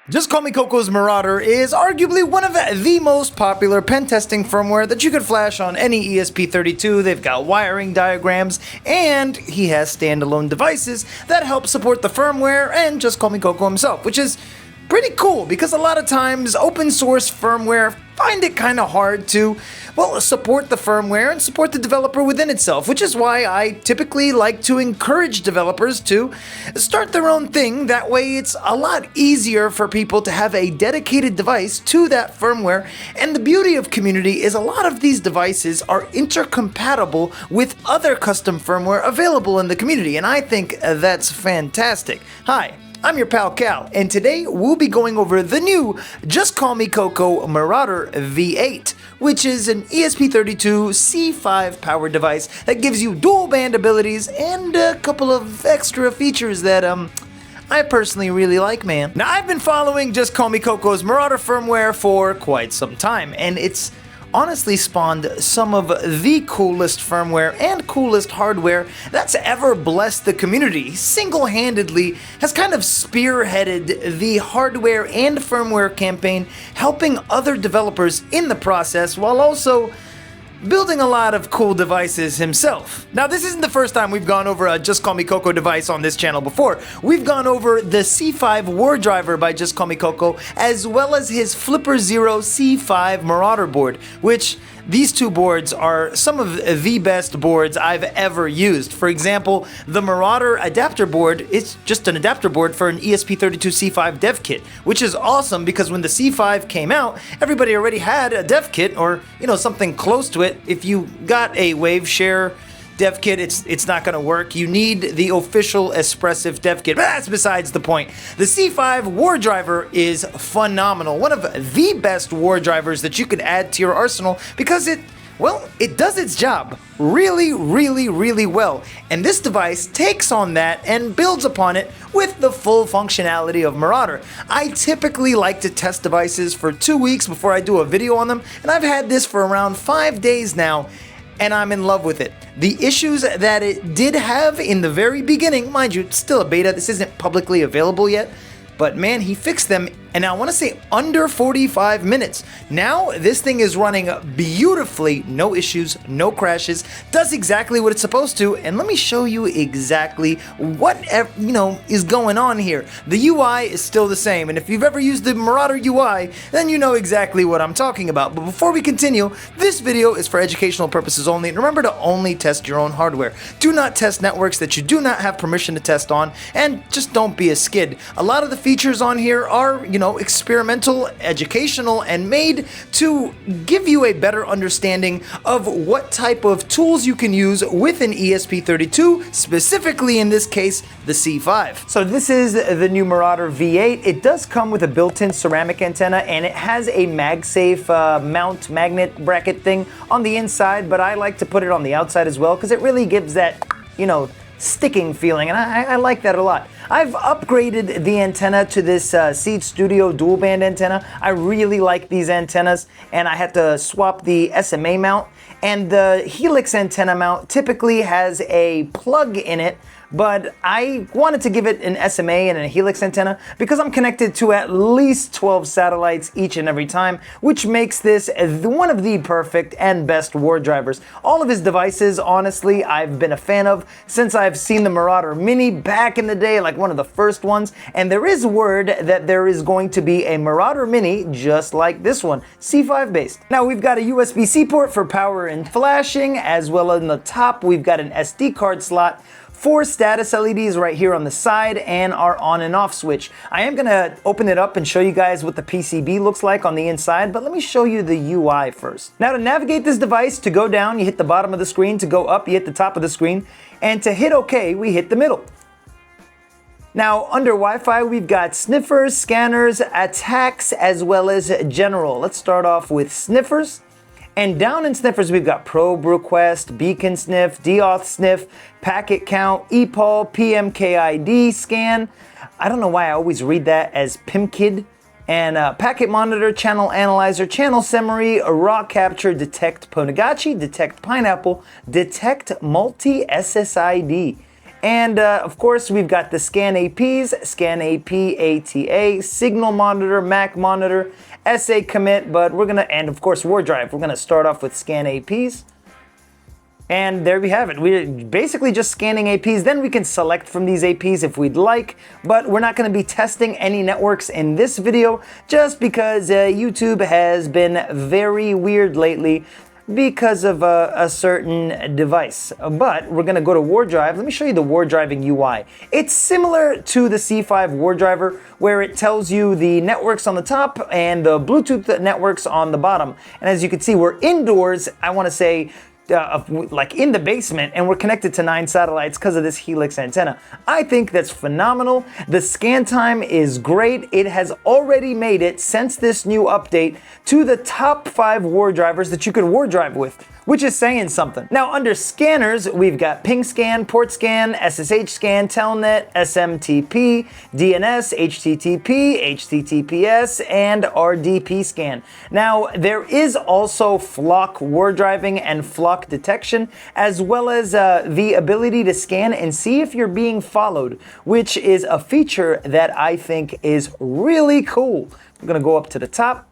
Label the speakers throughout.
Speaker 1: JustCallMeKoKo's Marauder is arguably one of the most popular pen testing firmware that you could flash on any ESP32. They've got wiring diagrams, and he has standalone devices that help support the firmware and JustCallMeKoko himself, which is pretty cool because a lot of times open source firmware find it kind of hard to, well, support the firmware and support the developer within itself, which is why I typically like to encourage developers to start their own thing. That way it's a lot easier for people to have a dedicated device to that firmware. And the beauty of community is a lot of these devices are intercompatible with other custom firmware available in the community, and I think that's fantastic. Hi, I'm your pal Cal, and today we'll be going over the new JustCallMeKoko Marauder V8, which is an ESP32 C5 powered device that gives you dual band abilities and a couple of extra features that I personally really like, man. Now, I've been following JustCallMeKoKo's Marauder firmware for quite some time, and it's honestly spawned some of the coolest firmware and coolest hardware that's ever blessed the community. Single-handedly has kind of spearheaded the hardware and firmware campaign, helping other developers in the process while also building a lot of cool devices himself. Now, this isn't the first time we've gone over a JustCallMeKoko device on this channel before. We've gone over the C5 War Driver by JustCallMeKoko, as well as his Flipper Zero C5 Marauder board, which these two boards are some of the best boards I've ever used. For example, the Marauder adapter board is just an adapter board for an ESP32 C5 dev kit, which is awesome because when the C5 came out, everybody already had a dev kit or, you know, something close to it. If you got a WaveShare dev kit, it's not going to work. You need the official Espressive dev kit, but that's besides the point. The C5 War Driver is phenomenal. One of the best war drivers that you could add to your arsenal because it does its job really, really, really well. And this device takes on that and builds upon it with the full functionality of Marauder. I typically like to test devices for 2 weeks before I do a video on them, and I've had this for around 5 days now, and I'm in love with it. The issues that it did have in the very beginning, mind you, it's still a beta, this isn't publicly available yet, but man, he fixed them, and I want to say under 45 minutes. Now, this thing is running beautifully, no issues, no crashes, does exactly what it's supposed to, and let me show you exactly what, is going on here. The UI is still the same, and if you've ever used the Marauder UI, then you know exactly what I'm talking about. But before we continue, this video is for educational purposes only, and remember to only test your own hardware. Do not test networks that you do not have permission to test on, and just don't be a skid. A lot of the features on here are, experimental, educational, and made to give you a better understanding of what type of tools you can use with an ESP32, specifically in this case, the C5. So this is the new Marauder V8. It does come with a built-in ceramic antenna, and it has a MagSafe mount magnet bracket thing on the inside, but I like to put it on the outside as well because it really gives that, sticking feeling, and I like that a lot. I've upgraded the antenna to this Seed Studio dual band antenna. I really like these antennas, and I had to swap the SMA mount, and the Helix antenna mount typically has a plug in it, but I wanted to give it an SMA and a Helix antenna because I'm connected to at least 12 satellites each and every time, which makes this one of the perfect and best war drivers. All of his devices, honestly, I've been a fan of since I've seen the Marauder Mini back in the day, like one of the first ones, and there is word that there is going to be a Marauder Mini just like this one, C5 based. Now, we've got a USB-C port for power and flashing, as well as on the top, we've got an SD card slot, 4 status LEDs right here on the side, and our on and off switch. I am gonna open it up and show you guys what the PCB looks like on the inside, but let me show you the UI first. Now, to navigate this device, to go down, you hit the bottom of the screen, to go up, you hit the top of the screen, and to hit OK, we hit the middle. Now, under Wi-Fi, we've got sniffers, scanners, attacks, as well as general. Let's start off with sniffers. And down in sniffers, we've got probe request, beacon sniff, deauth sniff, packet count, EPOL, PMKID scan. I don't know why I always read that as PIMKID. And packet monitor, channel analyzer, channel summary, raw capture, detect Ponagachi, detect pineapple, detect multi SSID. And of course, we've got the scan APs, scan AP, ATA, signal monitor, Mac monitor, SA commit, but we're gonna, and of course, war drive. We're gonna start off with scan APs. And there we have it. We're basically just scanning APs. Then we can select from these APs if we'd like, but we're not going to be testing any networks in this video just because YouTube has been very weird lately because of a certain device. But we're going to go to war drive. Let me show you the war driving UI. It's similar to the C5 war driver where it tells you the networks on the top and the Bluetooth networks on the bottom. And as you can see, we're indoors. I want to say like in the basement, and we're connected to 9 satellites because of this Helix antenna. I think that's phenomenal. The scan time is great. It has already made it since this new update to the top 5 war drivers that you could war drive with, which is saying something. Now under scanners, we've got ping scan, port scan, SSH scan, telnet, SMTP, DNS, HTTP, HTTPS, and RDP scan. Now there is also flock war driving and flock detection, as well as the ability to scan and see if you're being followed, which is a feature that I think is really cool. I'm gonna go up to the top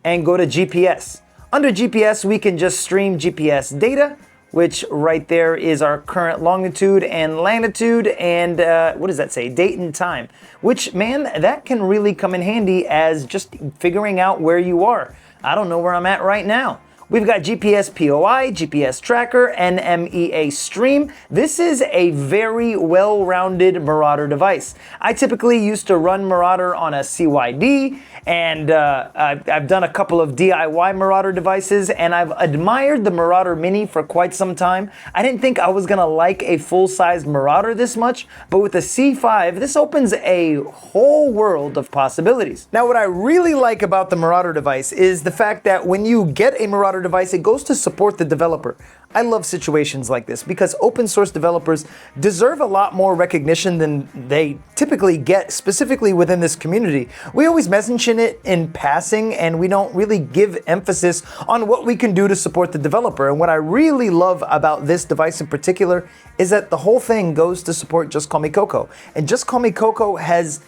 Speaker 1: and go to GPS. Under GPS, we can just stream GPS data, which right there is our current longitude and latitude, and what does that say? Date and time, which, man, that can really come in handy as just figuring out where you are. I don't know where I'm at right now. We've got GPS POI, GPS tracker, NMEA stream. This is a very well-rounded Marauder device. I typically used to run Marauder on a CYD, and I've done a couple of DIY Marauder devices, and I've admired the Marauder Mini for quite some time. I didn't think I was gonna like a full-size Marauder this much, but with the C5, this opens a whole world of possibilities. Now, what I really like about the Marauder device is the fact that when you get a Marauder device, it goes to support the developer. I love situations like this because open source developers deserve a lot more recognition than they typically get, specifically within this community. We always mention it in passing and we don't really give emphasis on what we can do to support the developer. And what I really love about this device in particular is that the whole thing goes to support JustCallMeKoKo. And JustCallMeKoKo has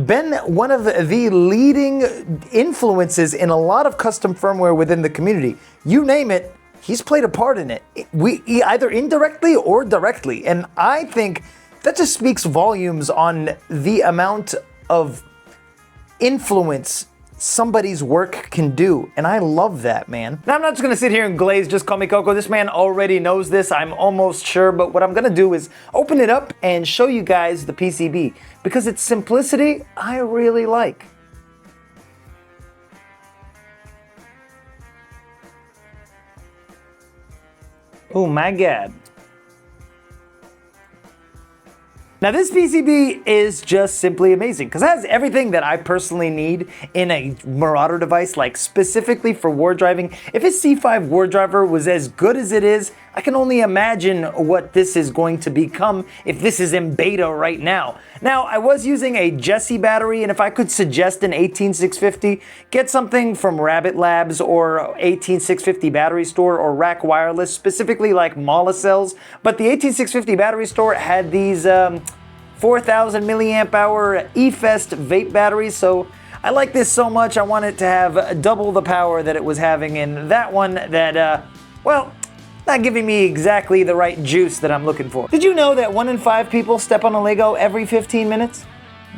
Speaker 1: been one of the leading influences in a lot of custom firmware within the community. You name it, he's played a part in it. Either indirectly or directly. And I think that just speaks volumes on the amount of influence somebody's work can do. And I love that, man. Now, I'm not just gonna sit here and glaze JustCallMeKoKo. This man already knows this, I'm almost sure. But what I'm gonna do is open it up and show you guys the PCB because its simplicity I really like. Oh my God. Now this PCB is just simply amazing because it has everything that I personally need in a Marauder device, like specifically for war driving. If his C5 war driver was as good as it is, I can only imagine what this is going to become if this is in beta right now. Now, I was using a Jesse battery, and if I could suggest an 18650, get something from Rabbit Labs or 18650 Battery Store or Rack Wireless, specifically like Mala cells. But the 18650 Battery Store had these 4,000 milliamp hour eFest vape batteries, so I like this so much I want it to have double the power that it was having in that one that, well, not giving me exactly the right juice that I'm looking for. Did you know that 1 in 5 people step on a Lego every 15 minutes?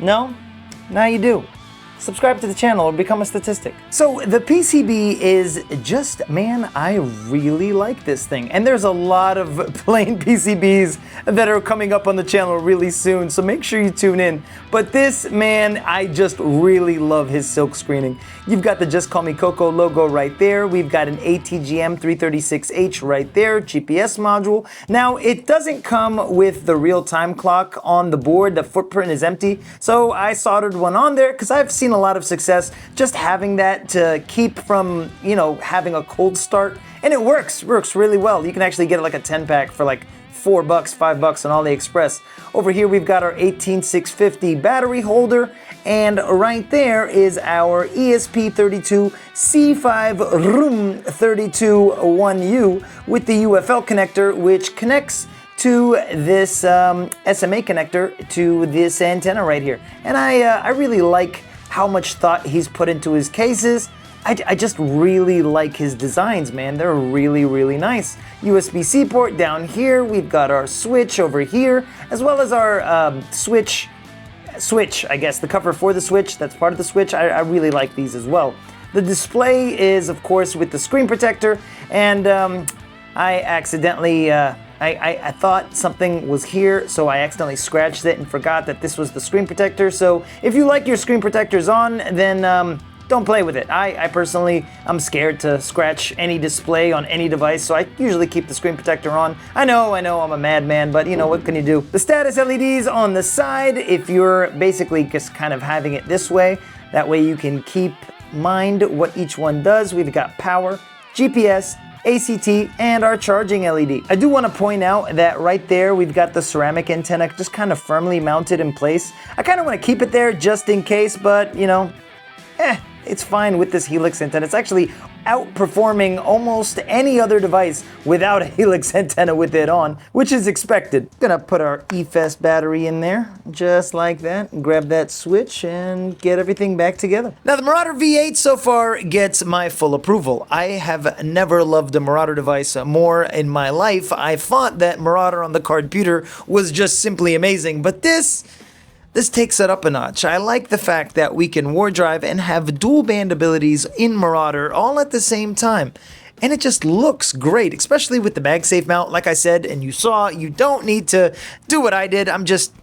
Speaker 1: No? Now you do. Subscribe to the channel or become a statistic. So the PCB is just, man, I really like this thing. And there's a lot of plain PCBs that are coming up on the channel really soon, so make sure you tune in. But this, man, I just really love his silk screening. You've got the JustCallMeKoKo logo right there. We've got an ATGM336H right there, GPS module. Now, it doesn't come with the real-time clock on the board. The footprint is empty, so I soldered one on there because I've seen a lot of success just having that to keep from, you know, having a cold start. And it works really well. You can actually get like a 10-pack for like $4, $5 on AliExpress. Over here we've got our 18650 battery holder, and right there is our ESP32 C5 RUM32 1U with the UFL connector, which connects to this SMA connector to this antenna right here. And I really like how much thought he's put into his cases. I just really like his designs, man. They're really, really nice. USB-C port down here. We've got our switch over here, as well as our switch, I guess, the cover for the switch. That's part of the switch. I really like these as well. The display is, of course, with the screen protector, and I accidentally, I thought something was here, so I accidentally scratched it and forgot that this was the screen protector. So if you like your screen protectors on, then don't play with it. I personally, I'm scared to scratch any display on any device, so I usually keep the screen protector on. I know, I'm a madman, but you know, what can you do? The status LEDs on the side, if you're basically just kind of having it this way, that way you can keep mind what each one does. We've got power, GPS, ACT, and our charging LED. I do want to point out that right there we've got the ceramic antenna just kind of firmly mounted in place. I kind of want to keep it there just in case, but you know, it's fine with this Helix antenna. It's actually outperforming almost any other device without a Helix antenna with it on, which is expected. Gonna put our eFast battery in there, just like that, and grab that switch and get everything back together. Now the Marauder V8 so far gets my full approval. I have never loved a Marauder device more in my life. I thought that Marauder on the computer was just simply amazing, but this takes it up a notch. I like the fact that we can war drive and have dual band abilities in Marauder all at the same time. And it just looks great, especially with the MagSafe mount. Like I said, and you saw, you don't need to do what I did. I'm just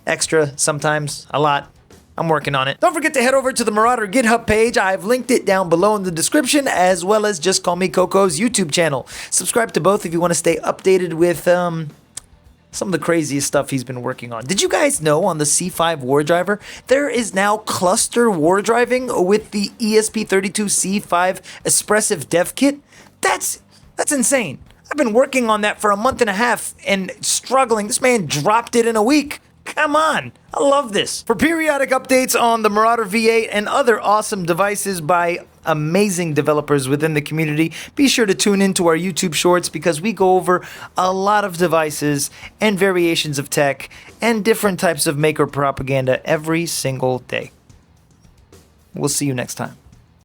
Speaker 1: extra sometimes, a lot. I'm working on it. Don't forget to head over to the Marauder Github page. I've linked it down below in the description, as well as JustCallMeKoKo's YouTube channel. Subscribe to both if you want to stay updated with some of the craziest stuff he's been working on. Did you guys know on the C5 war driver, there is now cluster war driving with the ESP32 C5 Espressive Dev Kit? That's insane. I've been working on that for a month and a half and struggling. This man dropped it in a week. Come on, I love this. For periodic updates on the Marauder V8 and other awesome devices by amazing developers within the community, be sure to tune into our YouTube shorts because we go over a lot of devices and variations of tech and different types of maker propaganda every single day. We'll see you next time.